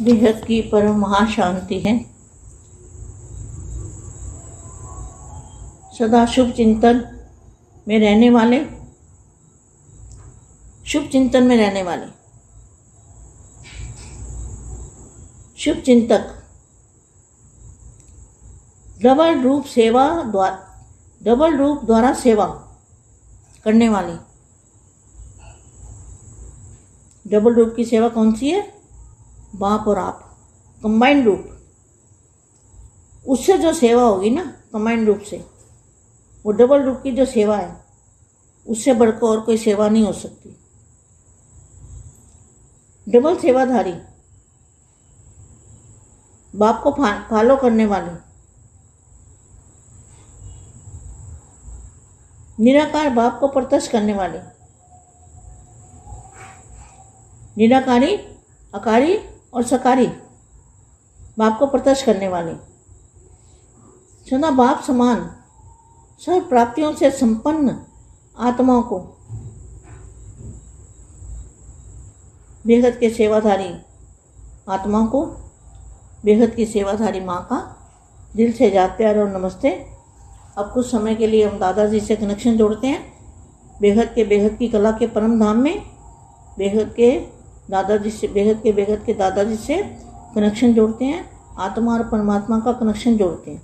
बेहद की परम महाशांति है। सदा शुभ चिंतन में रहने वाले, शुभ चिंतन में रहने वाले शुभ चिंतक, डबल रूप द्वारा सेवा करने वाली। डबल रूप की सेवा कौन सी है? बाप और आप, कंबाइंड रूप। उससे जो सेवा होगी ना कंबाइंड रूप से, वो डबल रूप की जो सेवा है, उससे बढ़कर और कोई सेवा नहीं हो सकती। डबल सेवाधारी, बाप को फॉलो करने वाले, निराकार बाप को प्रत्यक्ष करने वाले, निराकारी, अकारी और सकारी बाप को प्रत्यक्ष करने वाले, सदा बाप समान सर्व प्राप्तियों से संपन्न आत्माओं को, बेहद के सेवाधारी आत्माओं को, बेहद की सेवाधारी माँ का दिल से याद प्यार और नमस्ते। अब कुछ समय के लिए हम दादाजी से कनेक्शन जोड़ते हैं। बेहद की कला के परम धाम में बेहद के दादाजी से कनेक्शन जोड़ते हैं। आत्मा और परमात्मा का कनेक्शन जोड़ते हैं।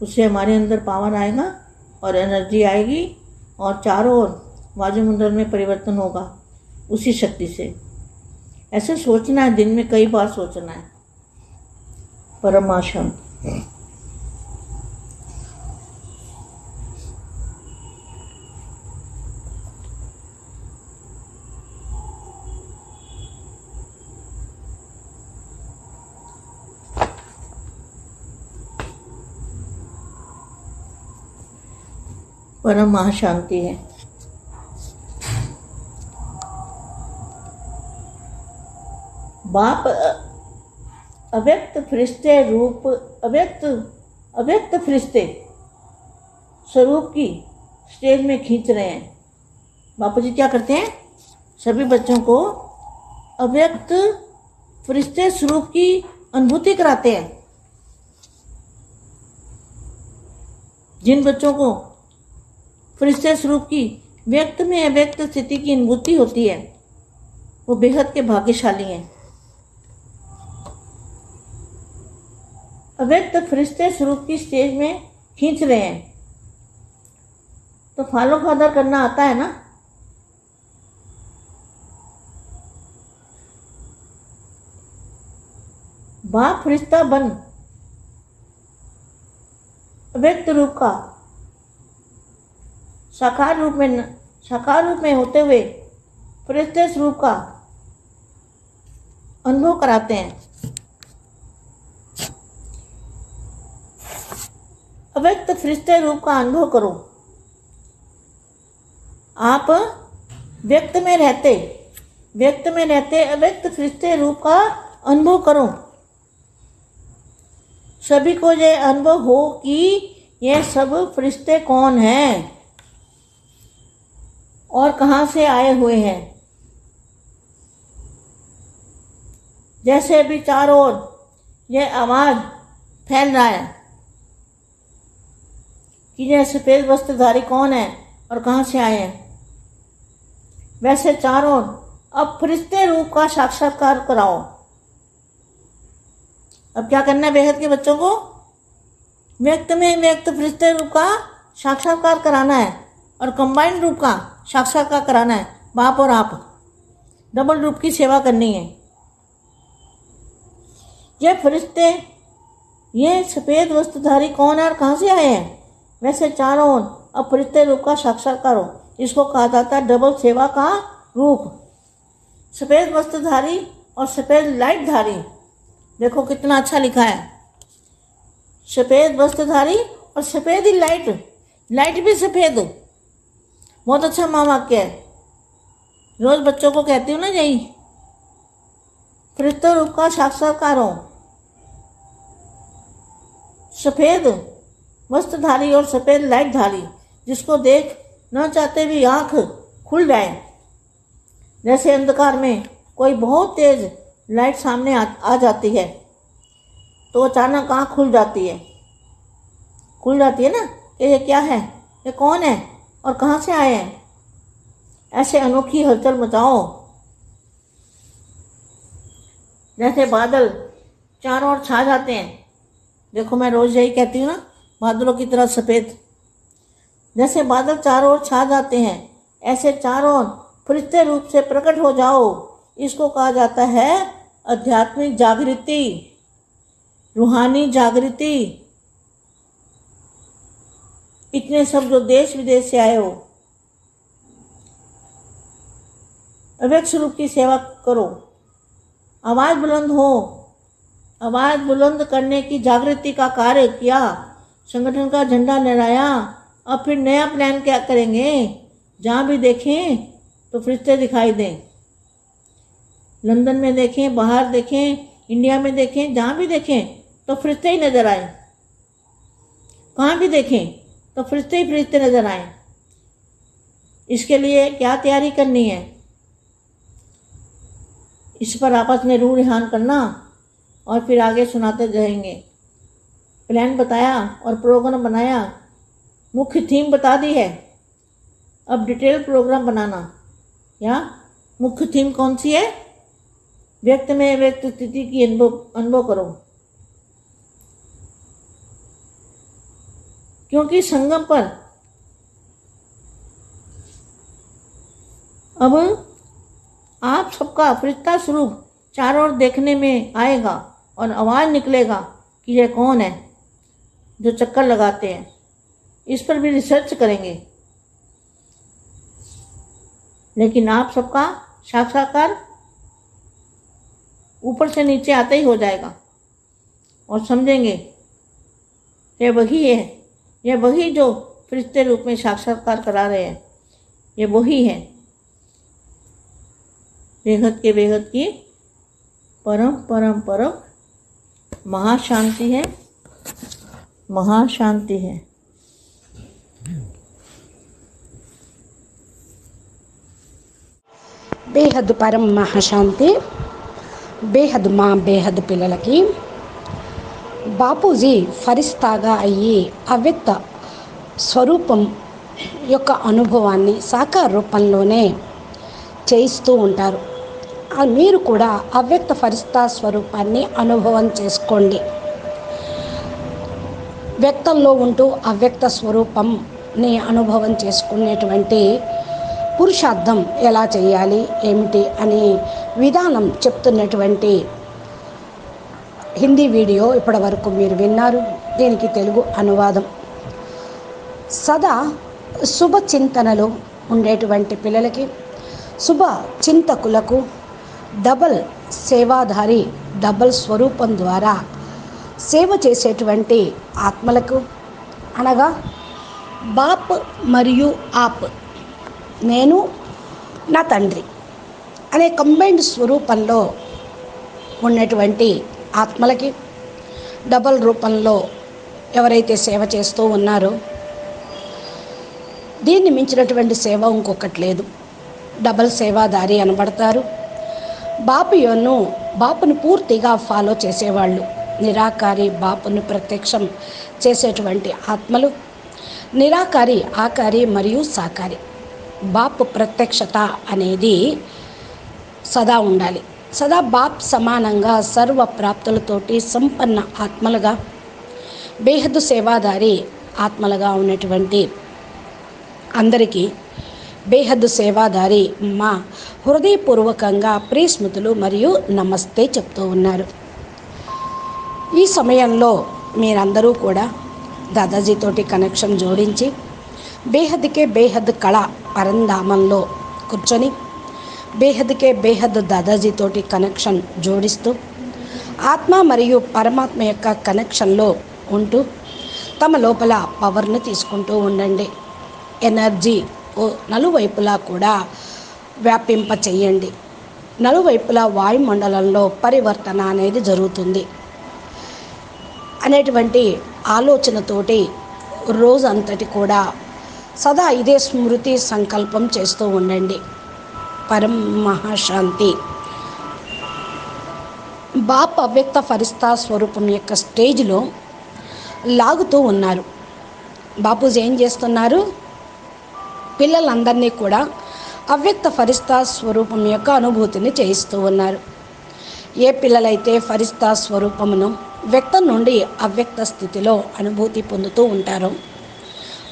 उससे हमारे अंदर पावर आएगा और एनर्जी आएगी और चारों ओर वायुमंडल में परिवर्तन होगा उसी शक्ति से। ऐसे सोचना है, दिन में कई बार सोचना है। परम शांति। परम महाशांति है। बाप अव्यक्त फरिश्ते रूप, अव्यक्त फरिश्ते स्वरूप की स्टेज में खींच रहे हैं। बापू जी क्या करते हैं? सभी बच्चों को अव्यक्त फरिश्ते स्वरूप की अनुभूति कराते हैं। जिन बच्चों को फरिश्ते स्वरूप की व्यक्त में अव्यक्त स्थिति की अनुभूति होती है, वो बेहद के भाग्यशाली हैं। अव्यक्त फरिश्ते स्वरूप की स्टेज में खींच रहे हैं तो फॉलो फादर करना आता है ना। बाप फरिश्ता बन अव्यक्त रूप का साकार रूप में होते हुए फरिश्ते स्वरूप का अनुभव कराते हैं। अव्यक्त फरिश्ते रूप का अनुभव करो। आप व्यक्त में रहते अव्यक्त फरिश्ते रूप का अनुभव करो। सभी को ये अनुभव हो कि ये सब फरिश्ते कौन हैं और कहाँ से आए हुए हैं। जैसे अभी चारों ओर ये आवाज फैल रहा है कि ये सफेद वस्त्रधारी कौन है और कहाँ से आए हैं, वैसे चारों ओर अब फरिश्ते रूप का साक्षात्कार कराओ। अब क्या करना है बेहद के बच्चों को? व्यक्त में व्यक्त फरिश्ते रूप का साक्षात्कार कराना है और कंबाइंड रूप का साक्षात्कार कराना है। बाप और आप डबल रूप की सेवा करनी है। ये फरिश्ते, ये सफेद वस्त्रधारी कौन है और कहाँ से आए हैं, वैसे चारों ओर अब फरिश्ते रूप का साक्षात्कार हो। इसको कहा जाता है डबल सेवा का रूप। सफेद वस्त्रधारी और सफेद लाइट धारी, देखो कितना अच्छा लिखा है। सफेद वस्त्रधारी और सफेद ही लाइट भी सफेद। बहुत अच्छा माँ वाक्य है। रोज बच्चों को कहती हूँ ना, यही फरिश्ते रूप का साक्षात्कार हो। सफेद वस्त्रधारी और सफेद लाइट धारी, जिसको देख न चाहते भी आंख खुल जाए। जैसे अंधकार में कोई बहुत तेज लाइट सामने आ जाती है तो अचानक आँख खुल जाती है ना कि ये क्या है, ये कौन है और कहाँ से आए हैं। ऐसे अनोखी हलचल मचाओ जैसे बादल चारों ओर छा जाते हैं। देखो मैं रोज़ यही कहती हूँ ना, बादलों की तरह सफ़ेद। जैसे बादल चारों ओर छा जाते हैं ऐसे चारों ओर फरिश्ते रूप से प्रकट हो जाओ। इसको कहा जाता है आध्यात्मिक जागृति, रूहानी जागृति। इतने सब जो देश विदेश से आए हो, अव्यक्त स्वरूप की सेवा करो। आवाज़ बुलंद हो, आवाज़ बुलंद करने की जागृति का कार्य किया, संगठन का झंडा लहराया। अब फिर नया प्लान क्या करेंगे। जहाँ भी देखें तो फरिश्ते दिखाई दें। लंदन में देखें, बाहर देखें, इंडिया में देखें, जहाँ भी देखें तो फरिश्ते ही नज़र आए। कहाँ भी देखें तो फरिश्ते ही फरिश्ते नज़र आए। इसके लिए क्या तैयारी करनी है, इस पर आपस में रूह रिहान करना और फिर आगे सुनाते जाएंगे। प्लान बताया और प्रोग्राम बनाया, मुख्य थीम बता दी है। अब डिटेल प्रोग्राम बनाना। या मुख्य थीम कौन सी है? व्यक्त में व्यक्त स्थिति की अनुभव करो। क्योंकि संगम पर अब आप सबका फरिश्ता स्वरूप चारों ओर देखने में आएगा और आवाज़ निकलेगा कि यह कौन है जो चक्कर लगाते हैं। इस पर भी रिसर्च करेंगे, लेकिन आप सबका साक्षात्कार ऊपर से नीचे आते ही हो जाएगा और समझेंगे यह वही है, यह वही जो फरिश्ते रूप में साक्षात्कार करा रहे हैं, ये वही है। बेहद के बेहद की परम परम परम महाशांति है, महाशांति है। బేహద్ పరం మహాశాంతి. బేహద్ మా బేహద్ పిల్లలకి బాపూజీ ఫరిస్తాగా అయ్యి అవ్యక్త స్వరూపం యొక్క అనుభవాన్ని సాకార రూపంలోనే చేయిస్తూ ఉంటారు. మీరు కూడా అవ్యక్త ఫరిస్తా స్వరూపాన్ని అనుభవం చేసుకోండి. వ్యక్తంలో ఉంటూ అవ్యక్త స్వరూపంని అనుభవం చేసుకునేటువంటి పురుషార్థం ఎలా చేయాలి ఏమిటి అని విధానం చెప్తున్నటువంటి హిందీ వీడియో ఇప్పటి వరకు మీరు విన్నారు. దీనికి తెలుగు అనువాదం. సదా శుభ చింతనలు ఉండేటువంటి పిల్లలకి, శుభ చింతకులకు, డబల్ సేవాధారి డబల్ స్వరూపం ద్వారా సేవ చేసేటువంటి ఆత్మలకు, అనగా బాప్ మరియు ఆప్, నేను నా తండ్రి అనే కంబైన్డ్ స్వరూపంలో ఉన్నటువంటి ఆత్మలకి, డబల్ రూపంలో ఎవరైతే సేవ చేస్తూ ఉన్నారో దీన్ని మించినటువంటి సేవ ఇంకొకటి లేదు. డబల్ సేవాదారి అనబడతారు. బాపును పూర్తిగా ఫాలో చేసేవాళ్ళు, నిరాకారి బాపును ప్రత్యక్షం చేసేటువంటి ఆత్మలు, నిరాకారి ఆకారి మరియు సాకారి. బాప్ ప్రత్యక్షత అనేది సదా ఉండాలి. సదా బాప్ సమానంగా సర్వ ప్రాప్తులతోటి సంపన్న ఆత్మలుగా, బేహద్దు సేవాదారి ఆత్మలుగా ఉన్నటువంటి అందరికీ బేహద్దు సేవాదారి మా హృదయపూర్వకంగా ప్రియస్మృతులు మరియు నమస్తే చెప్తూ ఉన్నారు. ఈ సమయంలో మీరందరూ కూడా దాదాజీతోటి కనెక్షన్ జోడించి బేహద్కే బేహద్ కళ పరంధామంలో కూర్చొని బేహద్కే బేహద్ దాదాజీతోటి కనెక్షన్ జోడిస్తూ ఆత్మ మరియు పరమాత్మ యొక్క కనెక్షన్లో ఉంటూ తమ లోపల పవర్ని తీసుకుంటూ ఉండండి. ఎనర్జీ నలువైపులా కూడా వ్యాపింప చేయండి. నలువైపులా వాయుమండలంలో పరివర్తన అనేది జరుగుతుంది అనేటువంటి ఆలోచనతోటి రోజంతటి కూడా సదా ఇదే స్మృతి సంకల్పం చేస్తూ ఉండండి. పరం మహాశాంతి. బాప్ అవ్యక్త ఫరిస్తా స్వరూపం యొక్క స్టేజ్లో లాగుతూ ఉన్నారు. బాపూజీ ఏం చేస్తున్నారు? పిల్లలందరినీ కూడా అవ్యక్త ఫరిస్తా స్వరూపం యొక్క అనుభూతిని చేయిస్తూ ఉన్నారు. ఏ పిల్లలైతే ఫరిస్తా స్వరూపమును వ్యక్తం నుండి అవ్యక్త స్థితిలో అనుభూతి పొందుతూ ఉంటారో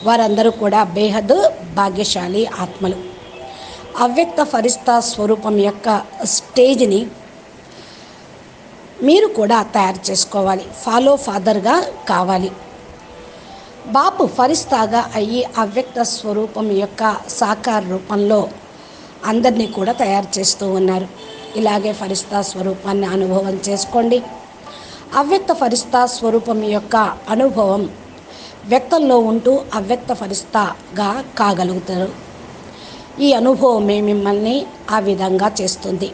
వారందరూ కూడా బేహద్ భాగ్యశాలి ఆత్మలు. అవ్యక్త ఫరిస్తా స్వరూపం యొక్క స్టేజ్ని మీరు కూడా తయారు చేసుకోవాలి. ఫాలో ఫాదర్గా కావాలి. బాపు ఫరిస్తాగా అయ్యి అవ్యక్త స్వరూపం యొక్క సాకార రూపంలో అందరినీ కూడా తయారు చేస్తూ ఉన్నారు. ఇలాగే ఫరిస్తా స్వరూపాన్ని అనుభవం చేసుకోండి. అవ్యక్త ఫరిస్తా స్వరూపం యొక్క అనుభవం వ్యక్తంలో ఉంటూ అవ్యక్త ఫరిస్తాగా కాగలుగుతారు. ఈ అనుభవమే మిమ్మల్ని ఆ విధంగా చేస్తుంది.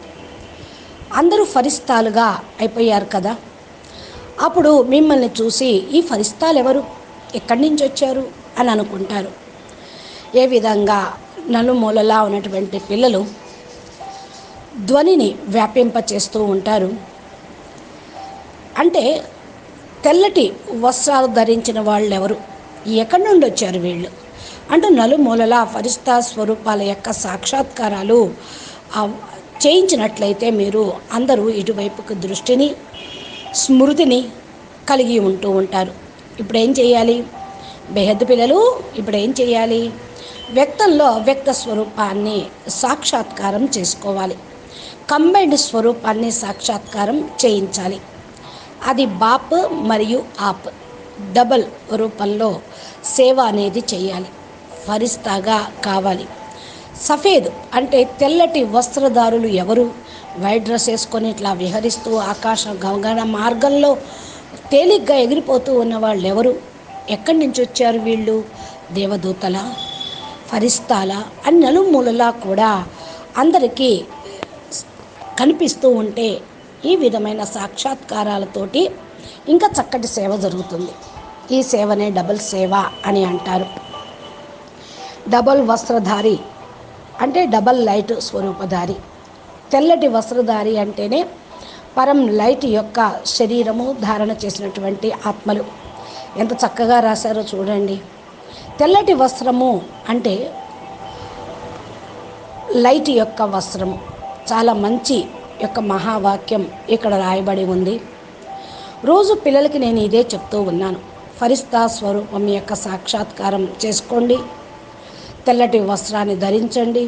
అందరూ ఫరిస్తాలుగా అయిపోయారు కదా, అప్పుడు మిమ్మల్ని చూసి ఈ ఫరిస్తాలు ఎవరు, ఎక్కడి నుంచి వచ్చారు అని అనుకుంటారు. ఏ విధంగా నలుమూలలా ఉన్నటువంటి పిల్లలు ధ్వనిని వ్యాపింపచేస్తూ ఉంటారు. అంటే తెల్లటి వస్త్రాలు ధరించిన వాళ్ళు ఎవరు, ఎక్కడి నుండి వచ్చారు వీళ్ళు అంటూ నలుమూలలా ఫరిస్తా స్వరూపాల యొక్క సాక్షాత్కారాలు చేయించినట్లయితే మీరు అందరూ ఇటువైపుకు దృష్టిని స్మృతిని కలిగి ఉంటూ ఉంటారు. ఇప్పుడు ఏం చేయాలి? బేహద్దు పిల్లలు ఇప్పుడు ఏం చేయాలి? వ్యక్తంలో అవ్యక్త స్వరూపాన్ని సాక్షాత్కారం చేసుకోవాలి. కంబైన్డ్ స్వరూపాన్ని సాక్షాత్కారం చేయించాలి. అది బాప్ మరియు ఆప్ డబల్ రూపంలో సేవ అనేది చేయాలి. ఫరిస్తాగా కావాలి. సఫేద్ అంటే తెల్లటి వస్త్రధారులు ఎవరు? వైట్ డ్రెస్ వేసుకొని ఇట్లా విహరిస్తూ ఆకాశ గగన మార్గంలో తేలిగ్గా ఎగిరిపోతూ ఉన్న వాళ్ళు ఎవరు? ఎక్కడి నుంచి వచ్చారు వీళ్ళు? దేవదూతల, ఫరిస్తాల అని నలుమూలలా కూడా అందరికీ కనిపిస్తూ ఉంటే ఈ విధమైన సాక్షాత్కారాలతోటి ఇంకా చక్కటి సేవ జరుగుతుంది. ఈ సేవనే డబుల్ సేవ అని అంటారు. డబల్ వస్త్రధారి అంటే డబల్ లైట్ స్వరూపధారి. తెల్లటి వస్త్రధారి అంటేనే పరం లైట్ యొక్క శరీరము ధారణ చేసినటువంటి ఆత్మలు. ఎంత చక్కగా రాశారో చూడండి. తెల్లటి వస్త్రము అంటే లైట్ యొక్క వస్త్రము. చాలా మంచి యొక్క మహావాక్యం ఇక్కడ రాయబడి ఉంది. రోజు పిల్లలకి నేను ఇదే చెప్తూ ఉన్నాను. ఫరిస్తా స్వరూపం యొక్క సాక్షాత్కారం చేసుకోండి. తెల్లటి వస్త్రాన్ని ధరించండి.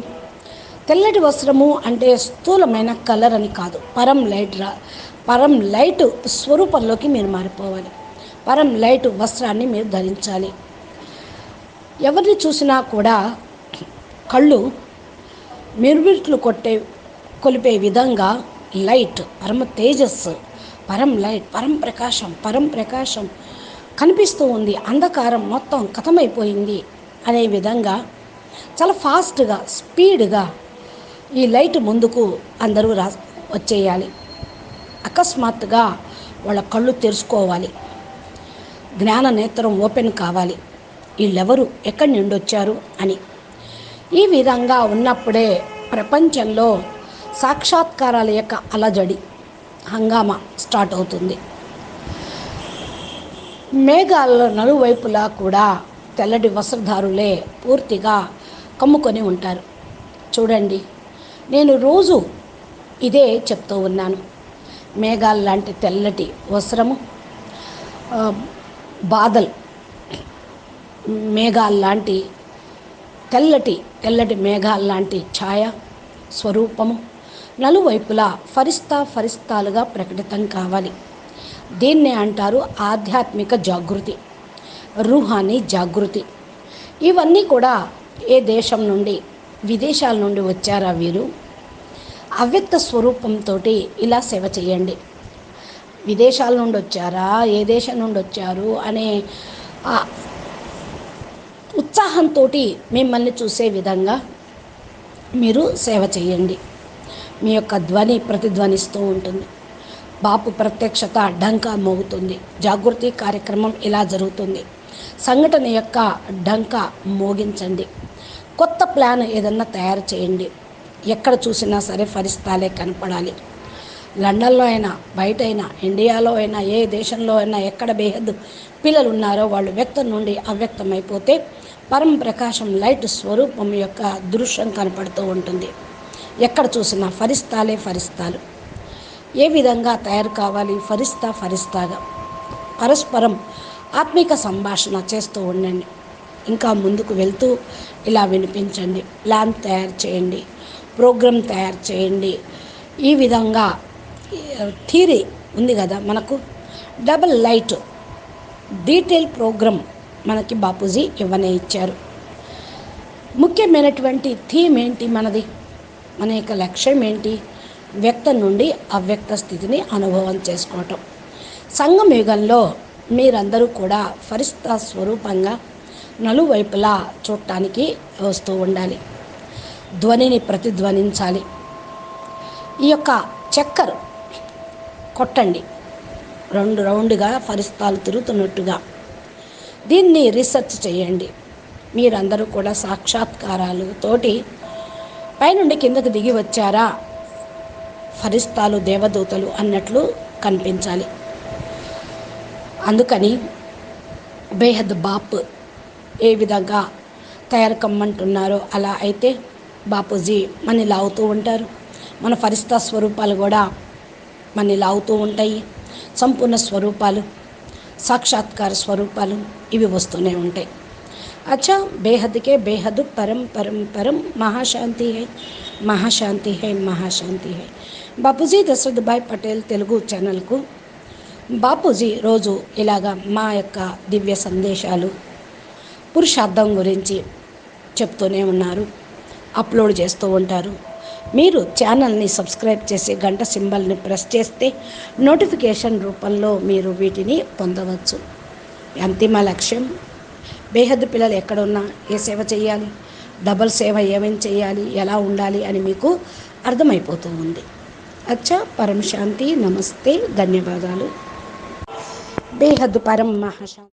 తెల్లటి వస్త్రము అంటే స్థూలమైన కలర్ అని కాదు. పరం లైట్ స్వరూపంలోకి మీరు మారిపోవాలి. పరం లైట్ వస్త్రాన్ని మీరు ధరించాలి. ఎవరిని చూసినా కూడా కళ్ళు మిరుమిట్లు కొలిపే విధంగా లైట్, పరమ తేజస్సు, పరం లైట్, పరం ప్రకాశం కనిపిస్తూ ఉంది. అంధకారం మొత్తం ఖతమైపోయింది అనే విధంగా చాలా ఫాస్ట్గా స్పీడ్గా ఈ లైట్ ముందుకు అందరూ వచ్చేయాలి. అకస్మాత్తుగా వాళ్ళ కళ్ళు తెరుచుకోవాలి. జ్ఞాన నేత్రం ఓపెన్ కావాలి. వీళ్ళెవరు, ఎక్కడి నుండి వచ్చారు అని. ఈ విధంగా ఉన్నప్పుడే ప్రపంచంలో సాక్షాత్కారాల యొక్క అలజడి హంగామా స్టార్ట్ అవుతుంది. మేఘాల నలువైపులా కూడా తెల్లటి వస్త్రధారులే పూర్తిగా కమ్ముకొని ఉంటారు. చూడండి, నేను రోజు ఇదే చెప్తూ ఉన్నాను. మేఘాల లాంటి తెల్లటి వస్త్రము, బాదల్ మేఘాల లాంటి తెల్లటి మేఘాల లాంటి ఛాయ స్వరూపము నలువైపులా ఫరిస్తాలుగా ప్రకటితం కావాలి. దీన్నే అంటారు ఆధ్యాత్మిక జాగృతి, రూహానీ జాగృతి. ఇవన్నీ కూడా ఏ దేశం నుండి, విదేశాల నుండి వచ్చారా వీరు? అవ్యక్త స్వరూపంతో ఇలా సేవ చేయండి. విదేశాల నుండి వచ్చారా, ఏ దేశం నుండి వచ్చారు అనే ఉత్సాహంతో మిమ్మల్ని చూసే విధంగా మీరు సేవ చేయండి. మీ యొక్క ధ్వని ప్రతిధ్వనిస్తూ ఉంటుంది. బాపు ప్రత్యక్షత ఢంకా మోగుతుంది. జాగృతి కార్యక్రమం ఇలా జరుగుతుంది. సంఘటన యొక్క ఢంకా మోగించండి. కొత్త ప్లాన్ ఏదన్నా తయారు చేయండి. ఎక్కడ చూసినా సరే ఫరిస్తాలే కనపడాలి. లండన్లో అయినా, బయట అయినా, ఇండియాలో అయినా, ఏ దేశంలో అయినా ఎక్కడ బేహద్దు పిల్లలు ఉన్నారో వాళ్ళు వ్యక్తం నుండి అవ్యక్తమైపోతే పరం ప్రకాశం లైట్ స్వరూపం యొక్క దృశ్యం కనపడుతూ ఉంటుంది. ఎక్కడ చూసినా ఫరిస్తాలు. ఏ విధంగా తయారు కావాలి? ఫరిస్తాగా పరస్పరం ఆత్మిక సంభాషణ చేస్తూ ఉండండి. ఇంకా ముందుకు వెళ్తూ ఇలా వినిపించండి. ప్లాన్ తయారు చేయండి, ప్రోగ్రామ్ తయారు చేయండి. ఈ విధంగా థియరీ ఉంది కదా మనకు, డబుల్ లైట్ డీటెయిల్ ప్రోగ్రామ్ మనకి బాపూజీ ఇవ్వనే ఇచ్చారు. ముఖ్యమైనటువంటి థీమ్ ఏంటి మనది? మన యొక్క లక్ష్యం ఏంటి? వ్యక్తం నుండి అవ్యక్త స్థితిని అనుభవం చేసుకోవటం. సంగమ యుగంలో మీరందరూ కూడా ఫరిస్తా స్వరూపంగా నలువైపులా చూడటానికి వస్తూ ఉండాలి. ధ్వనిని ప్రతిధ్వనించాలి. ఈ యొక్క చక్కర్ కొట్టండి, 2 రౌండ్గా ఫరిస్తాలు తిరుగుతున్నట్టుగా. దీన్ని రీసెర్చ్ చేయండి. మీరందరూ కూడా సాక్షాత్కారాలతోటి పైనుండి కిందకు దిగి వచ్చారా, ఫరిస్తాలు దేవదూతలు అన్నట్లు కనిపించాలి. అందుకని బేహద్ బాప్ ఏ విధంగా తయారు కమ్మంటున్నారో అలా అయితే బాపూజీ మనని లాగుతూ ఉంటారు. మన ఫరిస్తా స్వరూపాలు కూడా మనని లాగుతూ ఉంటాయి. సంపూర్ణ స్వరూపాలు, సాక్షాత్కార స్వరూపాలు ఇవి వస్తూనే ఉంటాయి. అచ్చా, బేహద్కే బేహద్ పరం పరం పరం మహాశాంతి హై. బాపూజీ దశరథ్ భాయ్ పటేల్ తెలుగు ఛానల్కు బాపూజీ రోజు ఇలాగా మా యొక్క దివ్య సందేశాలు పురుషార్థం గురించి చెప్తూనే ఉన్నారు, అప్లోడ్ చేస్తూ ఉంటారు. మీరు ఛానల్ని సబ్స్క్రైబ్ చేసి గంట సింబల్ని ప్రెస్ చేస్తే నోటిఫికేషన్ రూపంలో మీరు వీటిని పొందవచ్చు. అంతిమ లక్ష్యం బేహద్దు పిల్లలు ఎక్కడున్నా ఏ సేవ చేయాలి, డబల్ సేవ ఏమేమి చేయాలి, ఎలా ఉండాలి అని మీకు అర్థమైపోతూ ఉంది. అచ్చా, పరం శాంతి, నమస్తే, ధన్యవాదాలు. బేహద్దు పరం మహాశాంతి.